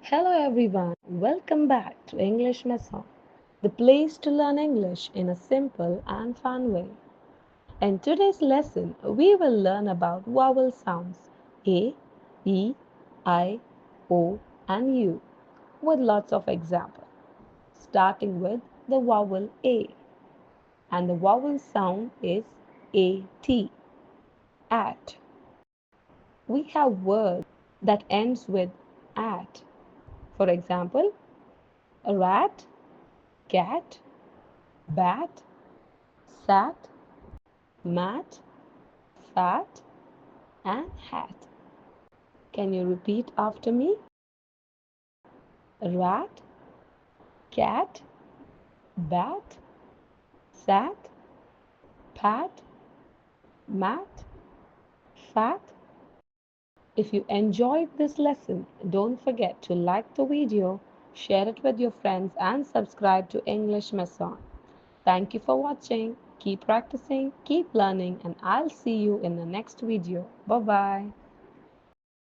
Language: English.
Hello everyone, welcome back to English Maison, the place to learn English in a simple and fun way. In today's lesson, we will learn about vowel sounds A, E, I, O, and U with lots of examples, starting with the vowel A. And the vowel sound is AT, at. We have words that ends with at. For example, a rat, cat, bat, sat, mat, fat, and hat. Can you repeat after me? Rat, cat, bat, sat, pat, mat, fat. If you enjoyed this lesson, don't forget to like the video, share it with your friends, and subscribe to English Maison. Thank you for watching. Keep practicing, keep learning, and I'll see you in the next video. Bye bye.